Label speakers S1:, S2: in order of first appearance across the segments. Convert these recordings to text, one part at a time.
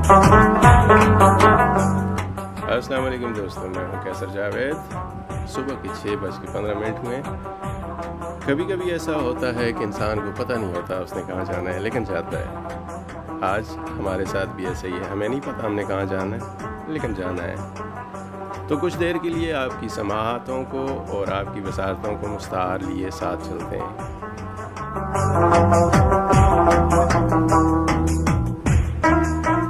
S1: अस्सलाम वालेकुम दोस्तों, मैं हूं कैसर जावेद। सुबह के 6:15 हुए। कभी कभी ऐसा होता है कि इंसान को पता नहीं होता उसने कहाँ जाना है, लेकिन जाता है। आज हमारे साथ भी ऐसे ही है, हमें नहीं पता हमने कहाँ जाना है, लेकिन जाना है। तो कुछ देर के लिए आपकी समाहतों को और आपकी वसारतों को मुस्तार लिए साथ चलते हैं।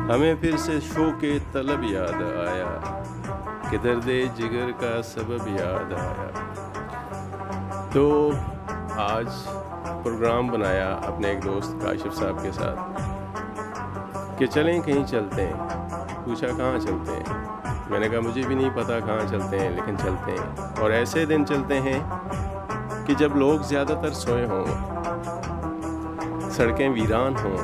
S1: हमें फिर से शौक़े तलब याद आया कि दर्दे जिगर का सबब याद आया। तो आज प्रोग्राम बनाया अपने एक दोस्त काशिफ साहब के साथ कि चलें कहीं चलते हैं। पूछा कहाँ चलते हैं? मैंने कहा मुझे भी नहीं पता कहाँ चलते हैं, लेकिन चलते हैं। और ऐसे दिन चलते हैं कि जब लोग ज़्यादातर सोए हों, सड़कें वीरान हों,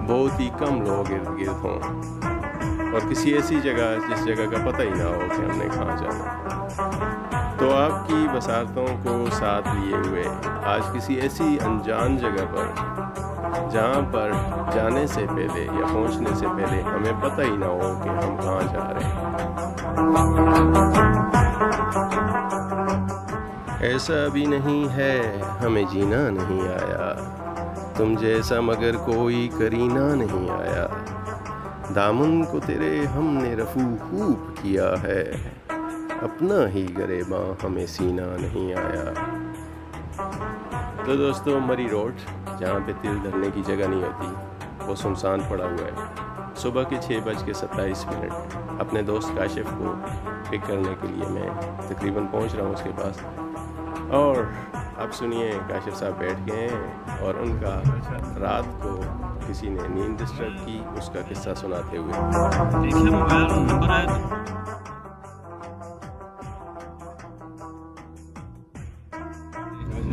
S1: बहुत ही कम लोग इर्द गिर्द हों और किसी ऐसी जगह जिस जगह का पता ही ना हो कि हमने कहाँ जाना। तो आपकी बसारतों को साथ लिए हुए आज किसी ऐसी अनजान जगह पर जहाँ पर जाने से पहले या पहुँचने से पहले हमें पता ही ना हो कि हम कहाँ जा रहे हैं। ऐसा भी नहीं है हमें जीना नहीं आया, तुम जैसा मगर कोई करीना नहीं आया। दामन को तेरे हमने रफू खूब किया है, अपना ही गरेबां हमें सीना नहीं आया। तो दोस्तों, मरी रोड जहाँ पे तिल धरने की जगह नहीं होती, वो सुनसान पड़ा हुआ है। सुबह के 6:27 अपने दोस्त काशिफ को पिक करने के लिए मैं तकरीबन पहुँच रहा हूँ उसके पास। और अब सुनिए, काशिफ साहब बैठ गए हैं और उनका रात को किसी ने नींद डिस्टर्ब की उसका किस्सा सुनाते हुए।
S2: देखिए मोबाइल नंबर आया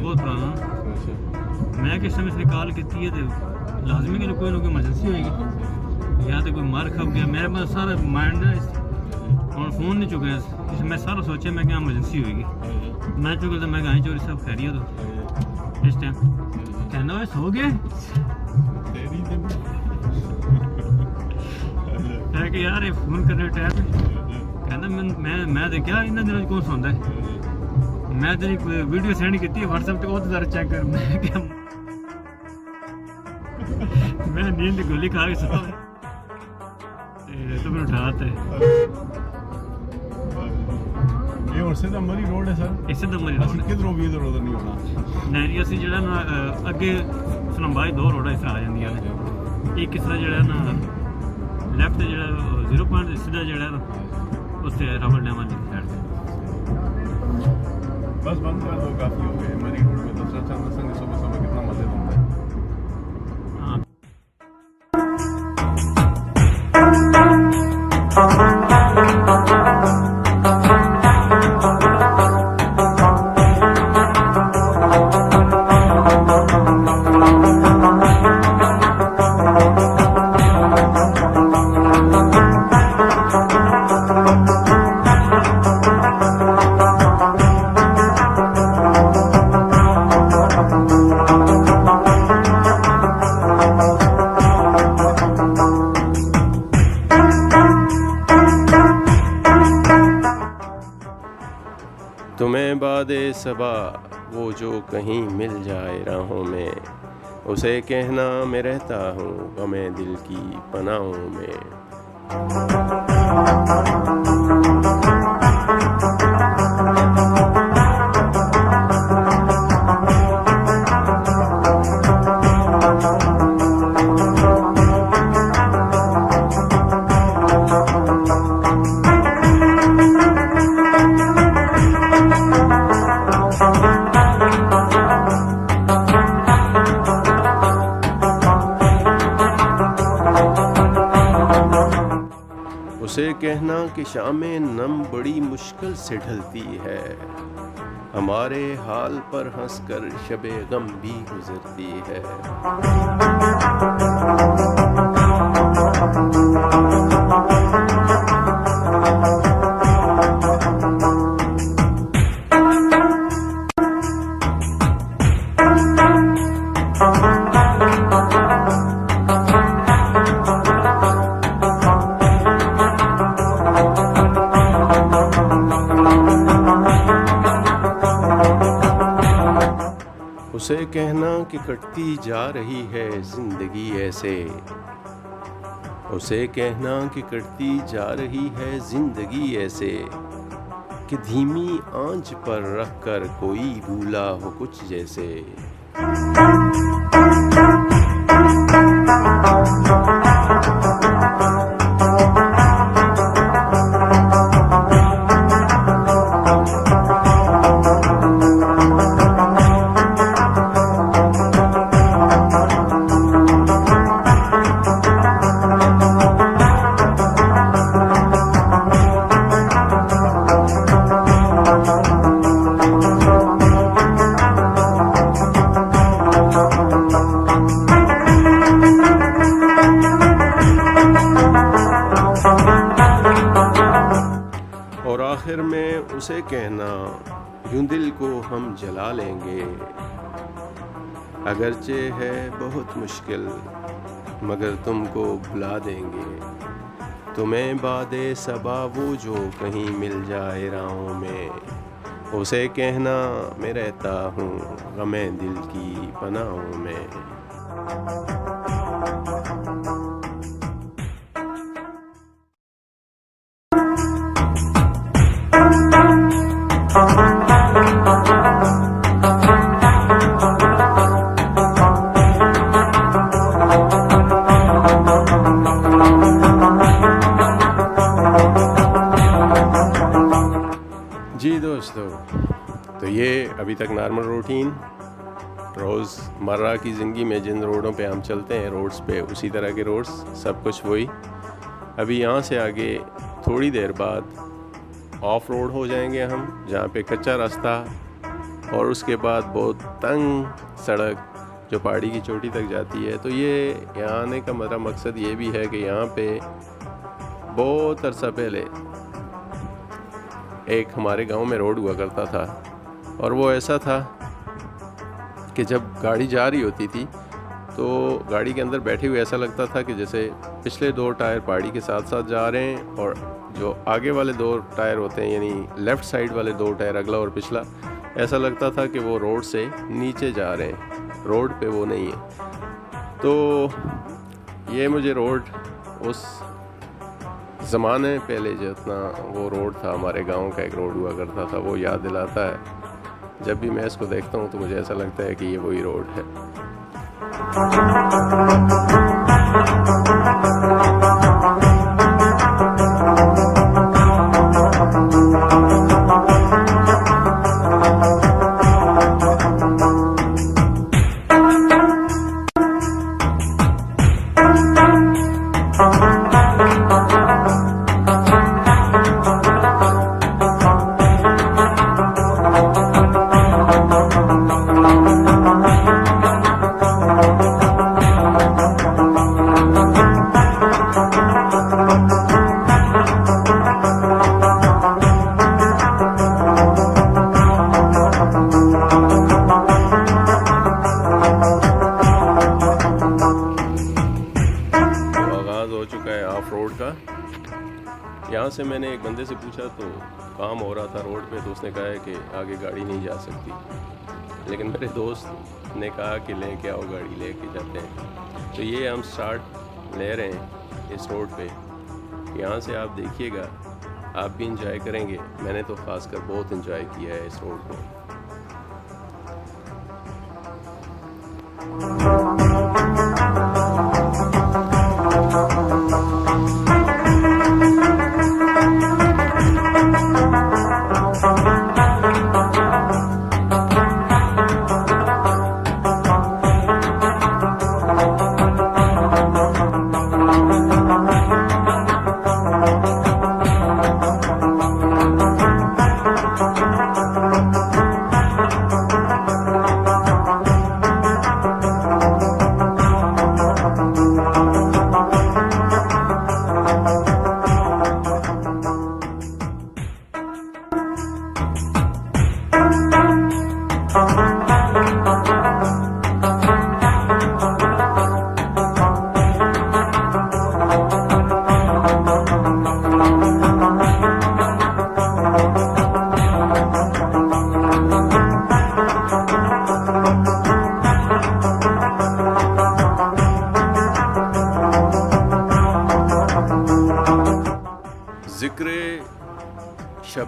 S2: बहुत पुराना, मैं किस समय से कॉल की है तो लाजमी कि कोई ना कोई इमरजेंसी होगी या तो कोई मार खप गया। मेरे पास सारा माइंड और फ़ोन नहीं चुका, मैं सारा सोचा मैं क्या इमरजेंसी होगी। मैं चुका तो मैं कहीं चोरी सब खैरियत हो इस टाइम कहना वैसे हो गए कि यार ये फोन करने टाइम कहना मैं तो क्या इन्होंने दिनों कौन सौंदा है। मैं तेरी वीडियो सेंड की व्हाट्सएप पे, वो तो जरा चेक कर। मैं क्या मैं नींद गोली खा के सुता तो फिर उठाते
S3: और सीधा मरी रोड है सर।
S2: इसे तो मरी रोड
S3: किधरों भी इधर उधर नहीं होना।
S2: नहीं असं जो ना अगे सलंबाई 2 रोड इस तरह आ जांदियां ने। एक इस तरह जो ना लैफ्ट जो 0 पॉइंट सीधा जो ना उससे रावल डैम वाली साइड से
S3: बस बंद कर दो, काफ़ी हो गए। मरी रोड में दूसरा चंद संग सुबह सुबह कितना मजे होता है।
S1: तुम्हें बादे सबा वो जो कहीं मिल जाए राहों में, उसे कहना मैं रहता हूँ गमे दिल की पनाहों में। उसे कहना कि शामें नम बड़ी मुश्किल से ढलती है, हमारे हाल पर हंसकर शबे गम भी गुजरती है। उसे कहना कि कटती जा रही है जिंदगी ऐसे, उसे कहना कि कटती जा रही है जिंदगी ऐसे, कि धीमी आंच पर रख कर कोई भूला हो कुछ जैसे। और आखिर में उसे कहना यूं दिल को हम जला लेंगे, अगरचे है बहुत मुश्किल मगर तुमको बुला देंगे, तुम्हें बादे सबा वो जो कहीं मिल जाए राहों में, उसे कहना मैं रहता हूँ गमे दिल की पनाहों में। जी दोस्तों, तो ये अभी तक नॉर्मल रूटीन रोज़मर्रा की ज़िंदगी में जिन रोडों पे हम चलते हैं रोड्स पे, उसी तरह के रोड्स सब कुछ वही। अभी यहाँ से आगे थोड़ी देर बाद ऑफ रोड हो जाएंगे हम, जहाँ पे कच्चा रास्ता और उसके बाद बहुत तंग सड़क जो पहाड़ी की चोटी तक जाती है। तो ये यहाँ आने का मेरा मकसद ये भी है कि यहाँ पे बहुत अरसा पहले एक हमारे गांव में रोड हुआ करता था, और वो ऐसा था कि जब गाड़ी जा रही होती थी तो गाड़ी के अंदर बैठे हुए ऐसा लगता था कि जैसे पिछले दो टायर पहाड़ी के साथ साथ जा रहे हैं, और जो आगे वाले दो टायर होते हैं यानी लेफ़्ट साइड वाले दो टायर अगला और पिछला, ऐसा लगता था कि वो रोड से नीचे जा रहे हैं, रोड पे वो नहीं है। तो ये मुझे रोड उस ज़माने पहले जितना वो रोड था, हमारे गांव का एक रोड हुआ करता था, वो याद दिलाता है। जब भी मैं इसको देखता हूँ तो मुझे ऐसा लगता है कि ये वही रोड है। यहाँ से मैंने एक बंदे से पूछा तो काम हो रहा था रोड पे, तो उसने कहा है कि आगे गाड़ी नहीं जा सकती, लेकिन मेरे दोस्त ने कहा कि लेके आओ गाड़ी, लेके जाते हैं। तो ये हम स्टार्ट ले रहे हैं इस रोड पे। यहाँ से आप देखिएगा, आप भी इंजॉय करेंगे। मैंने तो खासकर बहुत इंजॉय किया है इस रोड को।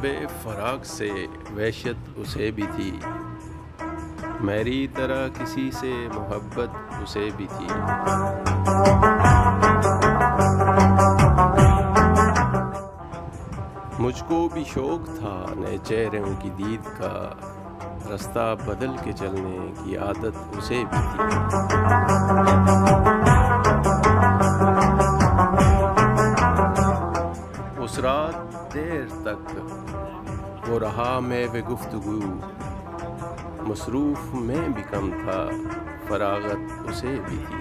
S1: शबे फराग से वहशत उसे भी थी, मेरी तरह किसी से मोहब्बत उसे भी थी। मुझको भी शौक था नए चेहरों की दीद का, रास्ता बदल के चलने की आदत उसे भी थी। उस रात देर तक वो रहा मैं वे गुफ्तगू, मसरूफ में भी कम था, फरागत उसे भी थी।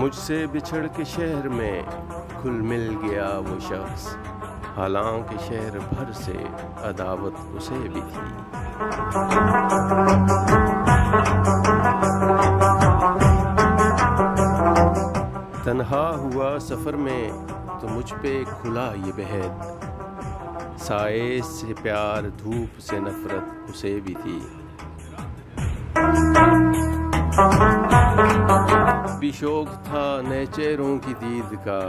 S1: मुझसे बिछड़ के शहर में खुल मिल गया वो शख्स, हालांकि शहर भर से अदावत उसे भी थी। तन्हा हुआ सफर में तो मुझ पे खुला ये बेहद, साए से प्यार धूप से नफरत उसे भी थी। भी शौक था नए चेहरों की दीद का,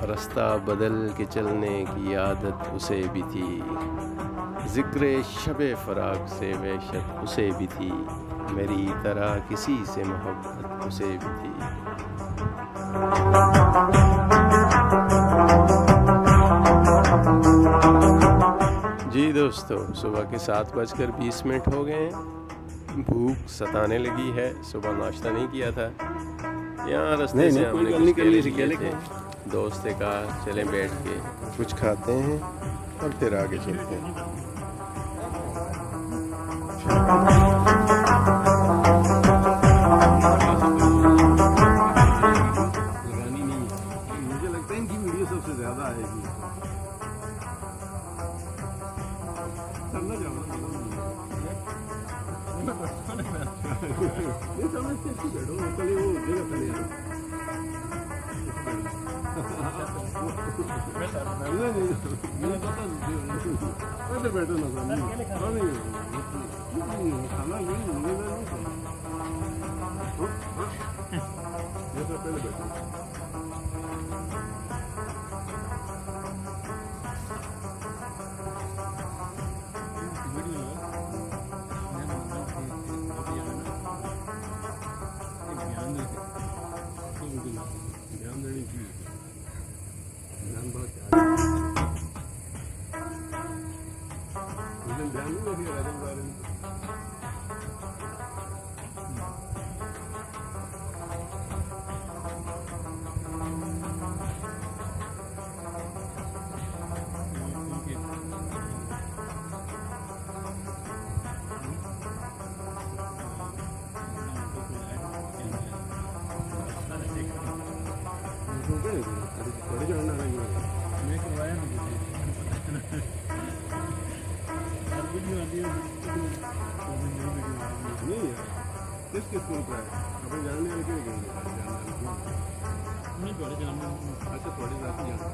S1: रास्ता बदल के चलने की आदत उसे भी थी। जिक्र शबे फराग से वहशत उसे भी थी, मेरी तरह किसी से मोहब्बत उसे भी थी। जी दोस्तों, सुबह के 7:20 हो गए हैं। भूख सताने लगी है, सुबह नाश्ता नहीं किया था। यहाँ रास्ते से हमने कुछ केले लिए थे। दोस्त ने कहा चलें बैठ के कुछ खाते हैं और फिर आगे चलते हैं।
S3: मुझे लगता है इनकी वीडियो सबसे ज्यादा आएगी। चलना जाओ नहीं समझते इसको बैठो चले वो जगह चले जाओ। बैठो ना खाना नहीं पहले बैठो। ध्यान देने की ध्यान बहुत ध्यान नहीं रखिए राजन बारे में। थोड़ी जानना है मैं करवाया नहीं है किसके स्कूल का है अपने जानने वाले के गए नहीं थोड़े जानने। अच्छा थोड़े जाती जानते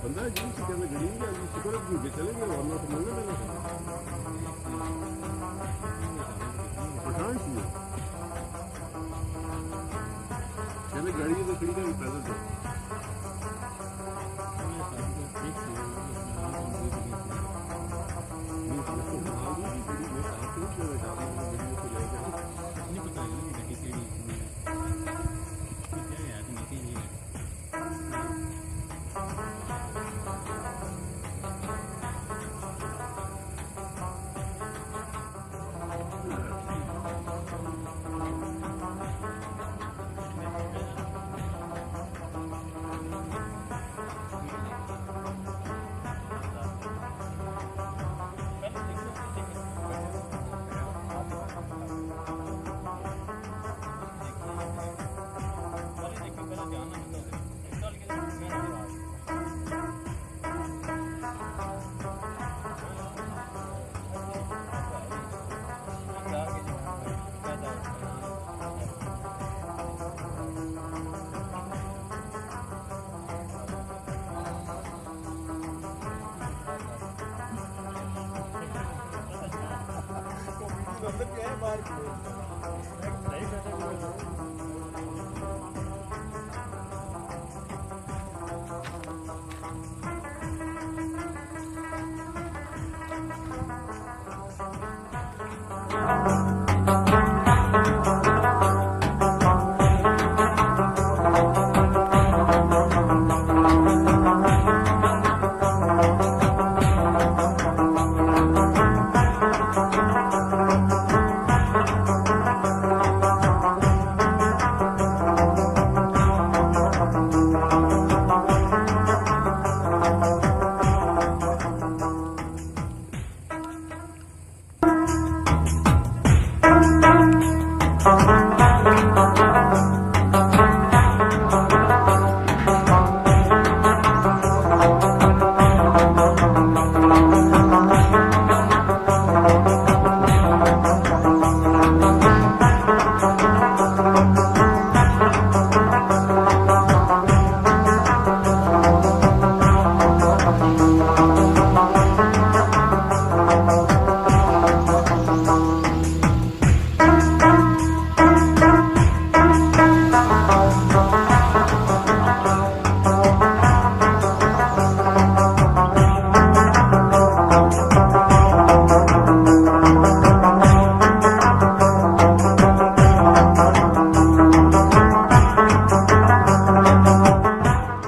S3: बंदा जी से कहना गड़ी नहीं आज शुक्र क्यों के चले गए वरना तो मंगल लेना पठान चाहिए चले गाड़ी तो खड़ी कर पैदल चल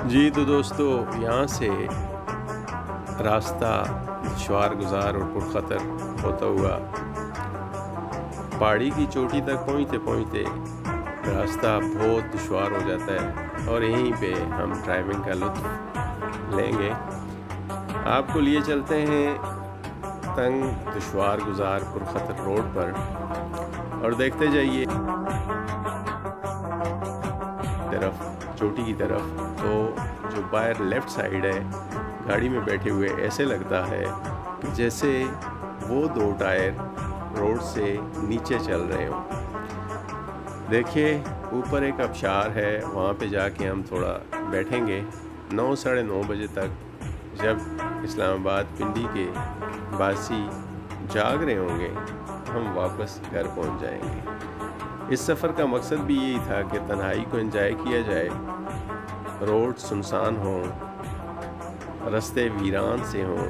S1: जी तो दोस्तों, यहाँ से रास्ता दुश्वार गुजार और पुरखतर होता हुआ पहाड़ी की चोटी तक पहुँचते पहुँचते रास्ता बहुत दुश्वार हो जाता है और यहीं पे हम ड्राइविंग का लुत्फ़ लेंगे। आपको लिए चलते हैं तंग दुश्वार गुजार पुरखतर रोड पर और देखते जाइए तरफ चोटी की तरफ। तो जो बाहर लेफ़्ट साइड है, गाड़ी में बैठे हुए ऐसे लगता है कि जैसे वो दो टायर रोड से नीचे चल रहे हों। देखिए ऊपर एक आबशार है, वहाँ पे जाके हम थोड़ा बैठेंगे। 9 साढ़े 9 बजे तक जब इस्लामाबाद पिंडी के बासी जाग रहे होंगे, हम वापस घर पहुँच जाएंगे। इस सफ़र का मकसद भी यही था कि तन्हाई को एंजॉय किया जाए, रोड सुनसान हों, रास्ते वीरान से हों,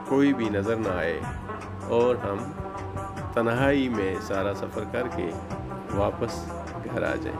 S1: कोई भी नज़र ना आए और हम तन्हाई में सारा सफ़र करके वापस घर आ जाएं।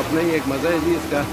S1: अपना ही एक मज़ा है जी इसका।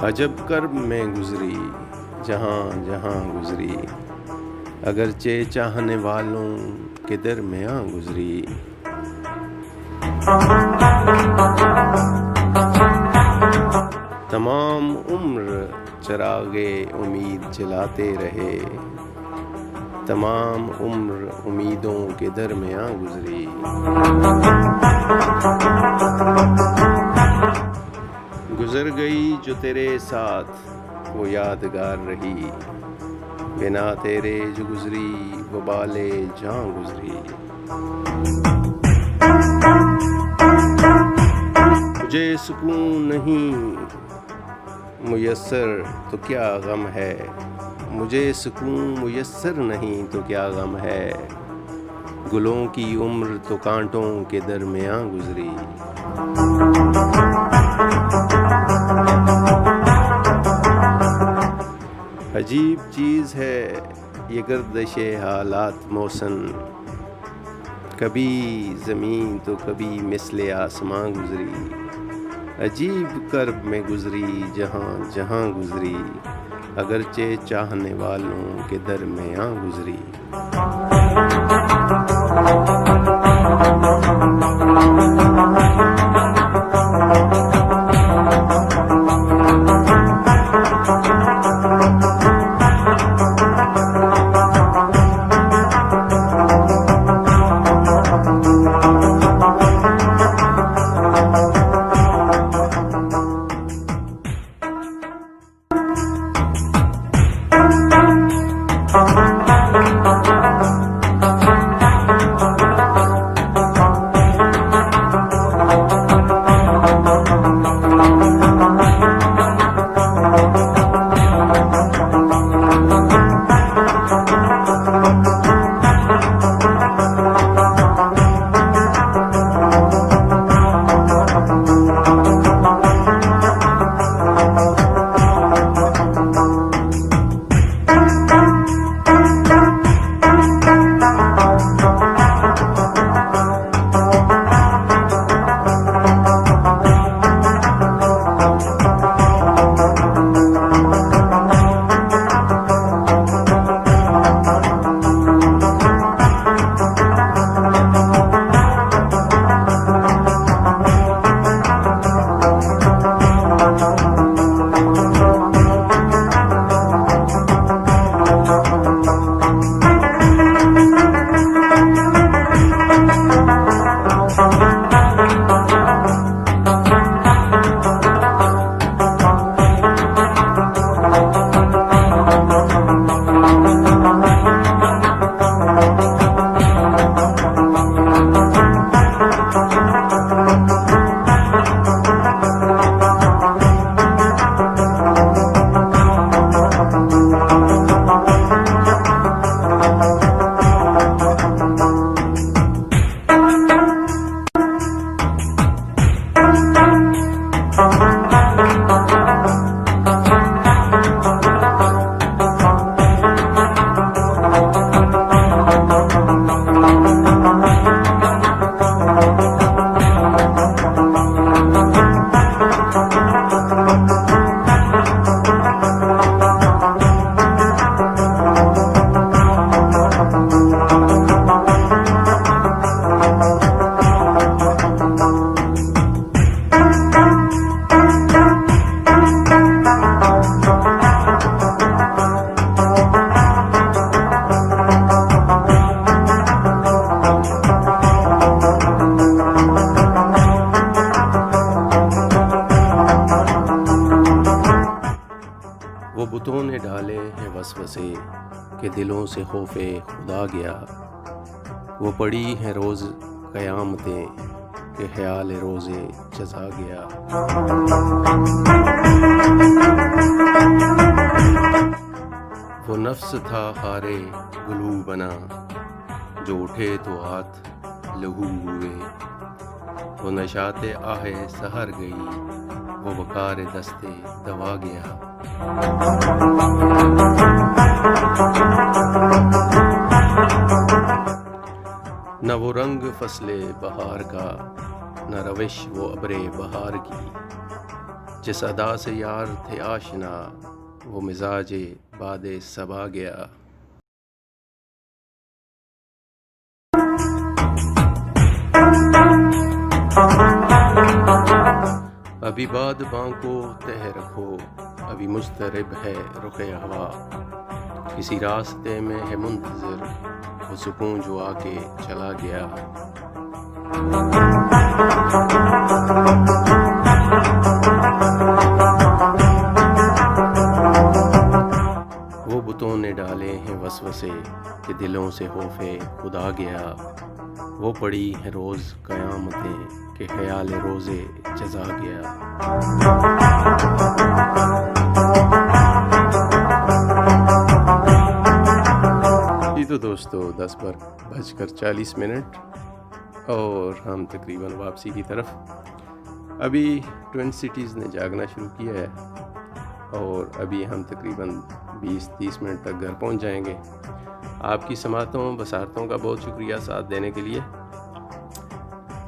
S1: अजब कर्ब में गुजरी जहाँ जहाँ गुजरी, अगरचे चाहने वालों के दरमियाँ गुजरी। तमाम उम्र चरागे उम्मीद जलाते रहे, तमाम उम्र उम्मीदों के दरमियाँ गुजरी। गुजर गई जो तेरे साथ वो यादगार रही, बिना तेरे जो गुजरी वो बाले जां गुजरी। मुझे सुकून नहीं मुयस्सर तो क्या गम है, मुझे सुकून मुयस्सर नहीं तो क्या गम है। गुलों की उम्र तो कांटों के दरमियाँ गुजरी। अजीब चीज़ है ये गर्दिशे हालात मौसम, कभी ज़मीन तो कभी मिसले आसमां गुजरी। अजीब कर्ब में गुजरी जहाँ जहाँ गुजरी, अगरचे चाहने वालों के दरमियाँ गुजरी। बुतों ने डाले हैं वसवसे कि दिलों से खौफे खुदा गया। वो पड़ी हैं रोज़ क़यामतें कि ख्याल रोज़े जज़ा गया। वो नफ्स था खारे गुलू बना, जो उठे तो हाथ लहू हुए। वो नशाते आहे सहर गई, वो वकार दस्ते दवा गया। न वो रंग फसले बहार का, न रविश वो अबरे बहार की। जिस अदा से यार थे आशना, वो मिजाजे बादे सबा गया। अभी बाद बांको तह रखो, अभी मुस्तरिब है रुखे हवा। किसी रास्ते में है मुंतज़िर, वो सुकून जो आके चला गया। वो बुतों ने डाले हैं वसवसे कि दिलों से खौफे खुदा गया। वो पड़ी है रोज़ क़यामतें कि ख्याल रोज़े जज़ा गया। ये तो दोस्तों 10:40 और हम तकरीबन वापसी की तरफ। अभी ट्विन सिटीज़ ने जागना शुरू किया है और अभी हम तकरीबन 20-30 मिनट तक घर पहुंच जाएंगे। आपकी समातों बसारतों का बहुत शुक्रिया साथ देने के लिए।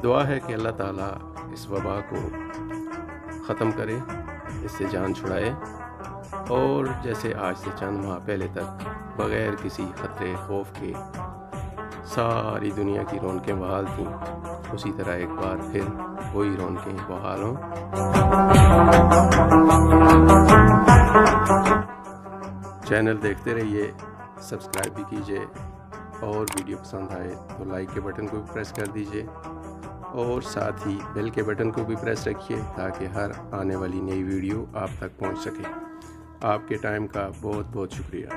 S1: दुआ है कि अल्लाह ताला इस वबा को ख़त्म करे, इससे जान छुड़ाए और जैसे आज से चंद माह पहले तक बग़ैर किसी ख़तरे खौफ के सारी दुनिया की रौनकें बहाल थीं, उसी तरह एक बार फिर वही रौनकें बहाल हों। चैनल देखते रहिए, सब्सक्राइब भी कीजिए और वीडियो पसंद आए तो लाइक के बटन को भी प्रेस कर दीजिए और साथ ही बेल के बटन को भी प्रेस रखिए ताकि हर आने वाली नई वीडियो आप तक पहुंच सके। आपके टाइम का बहुत बहुत शुक्रिया।